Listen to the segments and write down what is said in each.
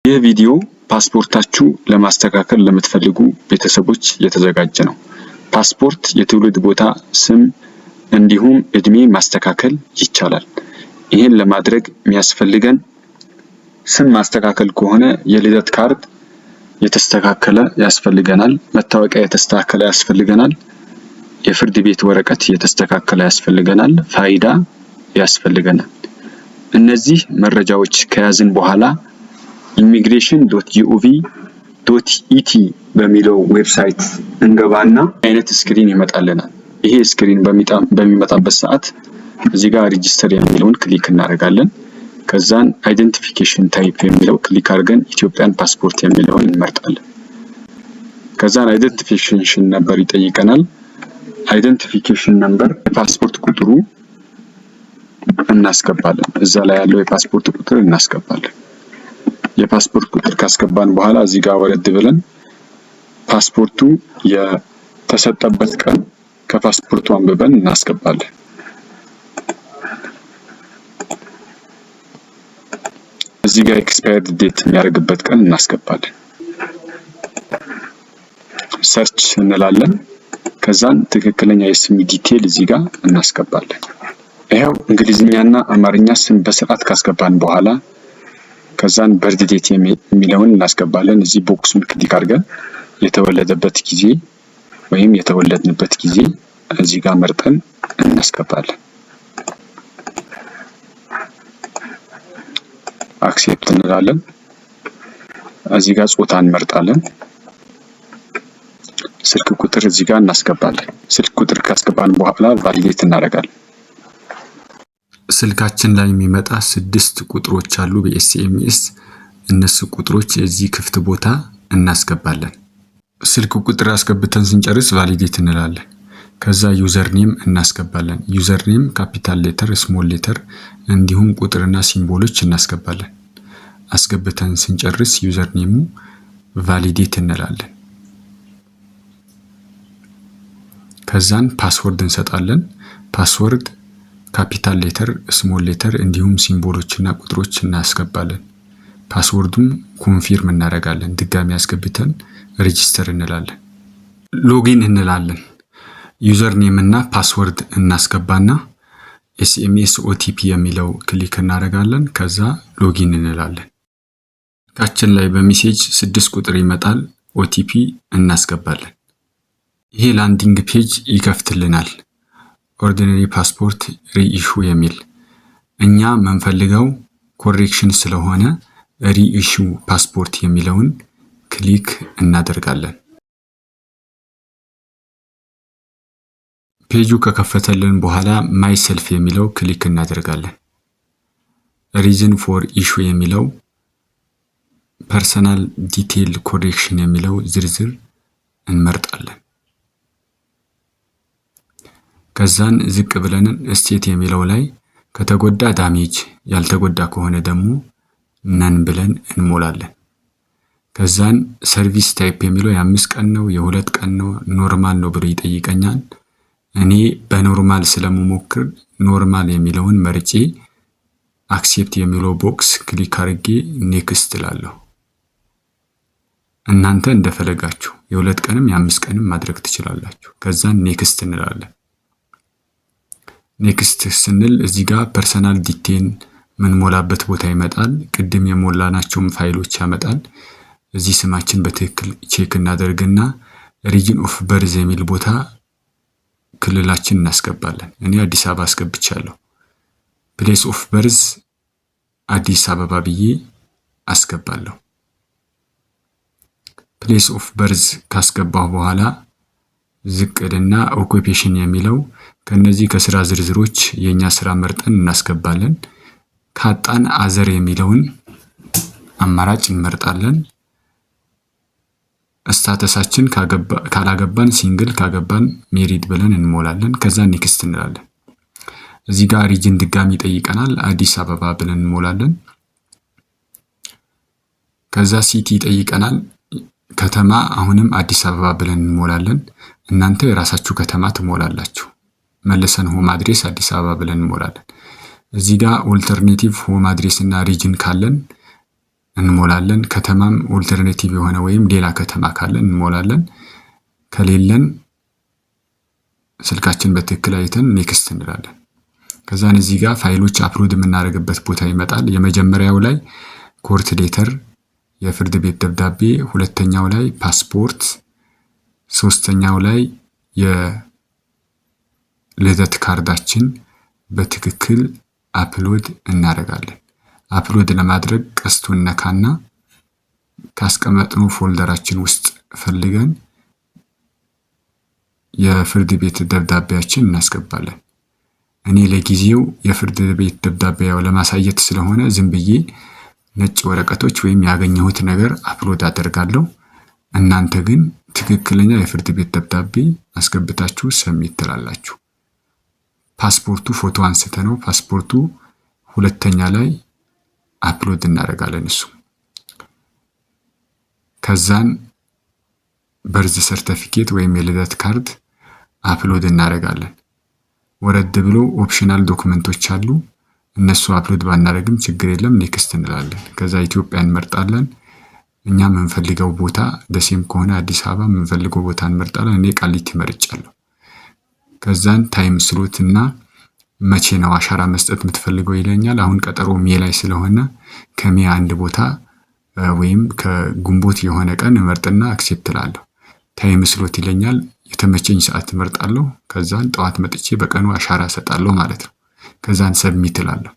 ይህ ቪዲዮ ፓስፖርታችሁ ለማስተካከል ለምትፈልጉ ቤተሰቦች የተዘጋጀ ነው። ፓስፖርት የትውልድ ቦታ፣ ስም እንዲሁም እድሜ ማስተካከል ይቻላል። ይህን ለማድረግ የሚያስፈልገን ስም ማስተካከል ከሆነ የልደት ካርድ የተስተካከለ ያስፈልገናል። መታወቂያ የተስተካከለ ያስፈልገናል። የፍርድ ቤት ወረቀት የተስተካከለ ያስፈልገናል። ፋይዳ ያስፈልገናል። እነዚህ መረጃዎች ከያዝን በኋላ immigration.gov.et በሚለው ዌብሳይት እንገባና አይነት ስክሪን ይመጣልናል። ይሄ ስክሪን በሚመጣበት ሰዓት እዚህ ጋር ሬጂስተር የሚለውን ክሊክ እናደርጋለን። ከዛን አይደንቲፊኬሽን ታይፕ የሚለው ክሊክ አድርገን ኢትዮጵያን ፓስፖርት የሚለውን እንመርጣለን። ከዛን አይደንቲፊኬሽን ነምበር ይጠይቀናል። አይደንቲፊኬሽን ነምበር የፓስፖርት ቁጥሩ እናስገባለን። እዛ ላይ ያለው የፓስፖርት ቁጥር እናስገባለን። የፓስፖርት ቁጥር ካስገባን በኋላ እዚህ ጋር ወረድ ብለን ፓስፖርቱ የተሰጠበት ቀን ከፓስፖርቱ አንብበን እናስገባለን። እዚህ ጋር ኤክስፓየርድ ዴት የሚያደርግበት ቀን እናስገባለን። ሰርች እንላለን። ከዛን ትክክለኛ የስም ዲቴል እዚህ ጋር እናስገባለን። ይሄው እንግሊዝኛና አማርኛ ስም በስርዓት ካስገባን በኋላ ከዛን በርዝ ዴት የሚለውን እናስገባለን። እዚህ ቦክሱን ክሊክ አድርገን የተወለደበት ጊዜ ወይም የተወለድንበት ጊዜ እዚህ ጋር መርጠን እናስገባለን። አክሴፕት እንላለን። እዚህ ጋር ጾታ እንመርጣለን። ስልክ ቁጥር እዚህ ጋር እናስገባለን። ስልክ ቁጥር ካስገባን በኋላ ቫሊዴት እናደርጋለን። ስልካችን ላይ የሚመጣ 6 ቁጥሮች አሉ በኤስኤምኤስ። እነሱ ቁጥሮች የዚህ ክፍት ቦታ እናስገባለን። ስልክ ቁጥር አስገብተን ስንጨርስ ቫሊዴት እንላለን። ከዛ ዩዘር ኔም እናስገባለን። ዩዘር ኔም ካፒታል ሌተር፣ ስሞል ሌተር እንዲሁም ቁጥርና ሲምቦሎች እናስገባለን። አስገብተን ስንጨርስ ዩዘር ኔሙ ቫሊዴት እንላለን። ከዛን ፓስወርድ እንሰጣለን። ፓስወርድ ካፒታል ሌተር፣ ስሞል ሌተር እንዲሁም ሲምቦሎችና ቁጥሮች እናስገባለን። ፓስወርዱን ኮንፊርም እናደርጋለን። ድጋሚ አስገብተን ሬጂስተር እንላለን። ሎጊን እንላለን። ዩዘር ኔም እና ፓስወርድ እናስገባና ኤስኤምኤስ ኦቲፒ የሚለው ክሊክ እናደርጋለን። ከዛ ሎጊን እንላለን። ስልካችን ላይ በሜሴጅ 6 ቁጥር ይመጣል። ኦቲፒ እናስገባለን። ይሄ ላንዲንግ ፔጅ ይከፍትልናል። ኦርዲነሪ ፓስፖርት ሪኢሹ የሚል እኛ መንፈልገው ኮሬክሽን ስለሆነ ሪኢሹ ፓስፖርት የሚለውን ክሊክ እናደርጋለን። ፔጁ ከከፈተልን በኋላ ማይ ሰልፍ የሚለው ክሊክ እናደርጋለን። ሪዝን ፎር ኢሹ የሚለው ፐርሰናል ዲቴይል ኮሬክሽን የሚለው ዝርዝር እንመርጣለን። ከዛን ዝቅ ብለን ስቴት የሚለው ላይ ከተጎዳ ዳሜጅ፣ ያልተጎዳ ከሆነ ደግሞ ነን ብለን እንሞላለን። ከዛን ሰርቪስ ታይፕ የሚለው የ5 ቀን ነው የ2 ቀን ነው ኖርማል ነው ብሎ ይጠይቀኛል። እኔ በኖርማል ስለምሞክር ኖርማል የሚለውን መርጬ አክሴፕት የሚለው ቦክስ ክሊክ አድርጌ ኔክስት እላለሁ። እናንተ እንደፈለጋችሁ የ2 ቀንም የ5 ቀንም ማድረግ ትችላላችሁ። ከዛን ኔክስት እንላለን። ኔክስት ስንል እዚህ ጋር ፐርሰናል ዲቴይል ምንሞላበት ቦታ ይመጣል። ቅድም የሞላናቸውም ፋይሎች ያመጣል። እዚህ ስማችን በትክክል ቼክ እናደርግና ሪጅን ኦፍ በርዝ የሚል ቦታ ክልላችን እናስገባለን። እኔ አዲስ አበባ አስገብቻለሁ። ፕሌስ ኦፍ በርዝ አዲስ አበባ ብዬ አስገባለሁ። ፕሌስ ኦፍ በርዝ ካስገባሁ በኋላ ዝቅድና ኦኩፔሽን የሚለው ከነዚህ ከስራ ዝርዝሮች የኛ ስራ መርጠን እናስገባለን። ካጣን አዘር የሚለውን አማራጭ እንመርጣለን። ስታተሳችን ካላገባን ሲንግል፣ ካገባን ሜሪድ ብለን እንሞላለን። ከዛ ኔክስት እንላለን። እዚህ ጋር ሪጅን ድጋሚ ይጠይቀናል። አዲስ አበባ ብለን እንሞላለን። ከዛ ሲቲ ይጠይቀናል። ከተማ አሁንም አዲስ አበባ ብለን እንሞላለን። እናንተ የራሳችሁ ከተማ ትሞላላችሁ። መልሰን ሆም አድሬስ አዲስ አበባ ብለን እንሞላለን። እዚህ ጋር ኦልተርኔቲቭ ሆም አድሬስ እና ሪጅን ካለን እንሞላለን። ከተማም ኦልተርኔቲቭ የሆነ ወይም ሌላ ከተማ ካለን እንሞላለን። ከሌለን ስልካችን በትክክል አይተን ኔክስት እንላለን። ከዛን እዚህ ጋር ፋይሎች አፕሎድ የምናደርግበት ቦታ ይመጣል። የመጀመሪያው ላይ ኮርት ሌተር የፍርድ ቤት ደብዳቤ፣ ሁለተኛው ላይ ፓስፖርት፣ ሶስተኛው ላይ የልደት ካርዳችን በትክክል አፕሎድ እናደርጋለን። አፕሎድ ለማድረግ ቀስቱን ነካና ካስቀመጥነው ፎልደራችን ውስጥ ፈልገን የፍርድ ቤት ደብዳቤያችን እናስገባለን። እኔ ለጊዜው የፍርድ ቤት ደብዳቤ ለማሳየት ስለሆነ ዝም ብዬ ነጭ ወረቀቶች ወይም ያገኘሁት ነገር አፕሎድ አደርጋለሁ። እናንተ ግን ትክክለኛ የፍርድ ቤት ደብዳቤ አስገብታችሁ ሰብሚት ትላላችሁ። ፓስፖርቱ ፎቶ አንስተ ነው ፓስፖርቱ ሁለተኛ ላይ አፕሎድ እናደርጋለን እሱ። ከዛን በርዝ ሰርተፊኬት ወይም የልደት ካርድ አፕሎድ እናደርጋለን። ወረድ ብሎ ኦፕሽናል ዶክመንቶች አሉ። እነሱ አፕሎድ ባናደርግም ችግር የለም፣ ኔክስት እንላለን። ከዛ ኢትዮጵያ እንመርጣለን። እኛ የምንፈልገው ቦታ ደሴም ከሆነ አዲስ አበባ የምንፈልገው ቦታ እንመርጣለን። እኔ ቃሊቲ መርጫለሁ። ከዛን ታይም ስሎት እና መቼ ነው አሻራ መስጠት የምትፈልገው ይለኛል። አሁን ቀጠሮ ሜ ላይ ስለሆነ ከሜ አንድ ቦታ ወይም ከግንቦት የሆነ ቀን እመርጥና አክሴፕት እላለሁ። ታይም ስሎት ይለኛል። የተመቸኝ ሰዓት እመርጣለሁ። ከዛን ጠዋት መጥቼ በቀኑ አሻራ እሰጣለሁ ማለት ነው። ከዛን ሰብሚት እላለሁ።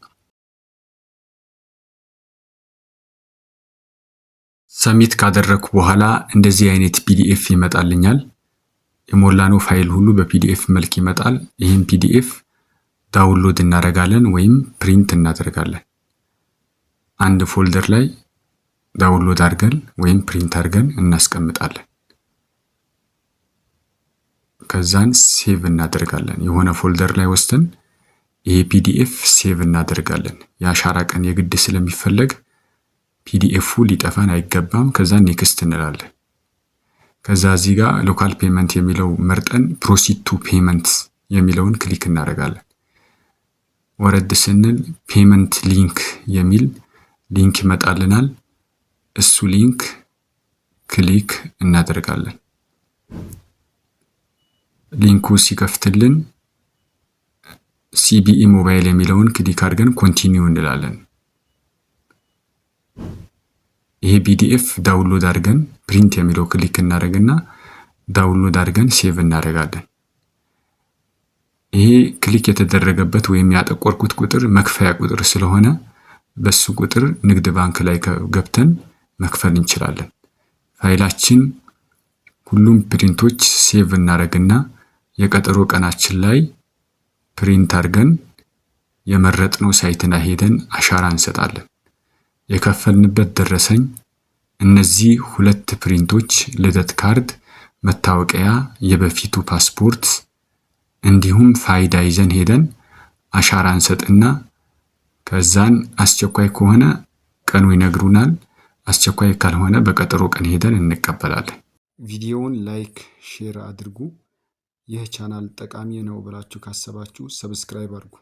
ሰብሚት ካደረኩ በኋላ እንደዚህ አይነት ፒዲኤፍ ይመጣልኛል። የሞላነው ፋይል ሁሉ በፒዲኤፍ መልክ ይመጣል። ይህን ፒዲኤፍ ዳውንሎድ እናደርጋለን ወይም ፕሪንት እናደርጋለን። አንድ ፎልደር ላይ ዳውንሎድ አድርገን ወይም ፕሪንት አድርገን እናስቀምጣለን። ከዛን ሴቭ እናደርጋለን። የሆነ ፎልደር ላይ ወስደን ይሄ ፒዲኤፍ ሴቭ እናደርጋለን። የአሻራ ቀን የግድ ስለሚፈለግ ፒዲኤፉ ሊጠፋን አይገባም። ከዛ ኔክስት እንላለን። ከዛ እዚህ ጋር ሎካል ፔመንት የሚለው መርጠን ፕሮሲድ ቱ ፔመንት የሚለውን ክሊክ እናደርጋለን። ወረድ ስንል ፔመንት ሊንክ የሚል ሊንክ ይመጣልናል። እሱ ሊንክ ክሊክ እናደርጋለን። ሊንኩ ሲከፍትልን ሲቢኢ ሞባይል የሚለውን ክሊክ አድርገን ኮንቲኒው እንላለን። ይሄ ፒዲኤፍ ዳውንሎድ አድርገን ፕሪንት የሚለው ክሊክ እናደርግና ዳውንሎድ አድርገን ሴቭ እናደርጋለን። ይሄ ክሊክ የተደረገበት ወይም ያጠቆርኩት ቁጥር መክፈያ ቁጥር ስለሆነ በሱ ቁጥር ንግድ ባንክ ላይ ገብተን መክፈል እንችላለን። ፋይላችን ሁሉም ፕሪንቶች ሴቭ እናደርግና የቀጠሮ ቀናችን ላይ ፕሪንት አድርገን የመረጥነው ሳይት ላይ ሄደን አሻራ እንሰጣለን። የከፈልንበት ደረሰኝ እነዚህ ሁለት ፕሪንቶች ልደት ካርድ፣ መታወቂያ፣ የበፊቱ ፓስፖርት እንዲሁም ፋይዳ ይዘን ሄደን አሻራ እንሰጥና ከዛን አስቸኳይ ከሆነ ቀኑ ይነግሩናል። አስቸኳይ ካልሆነ በቀጠሮ ቀን ሄደን እንቀበላለን። ቪዲዮውን ላይክ፣ ሼር አድርጉ። ይህ ቻናል ጠቃሚ ነው ብላችሁ ካሰባችሁ ሰብስክራይብ አድርጉ።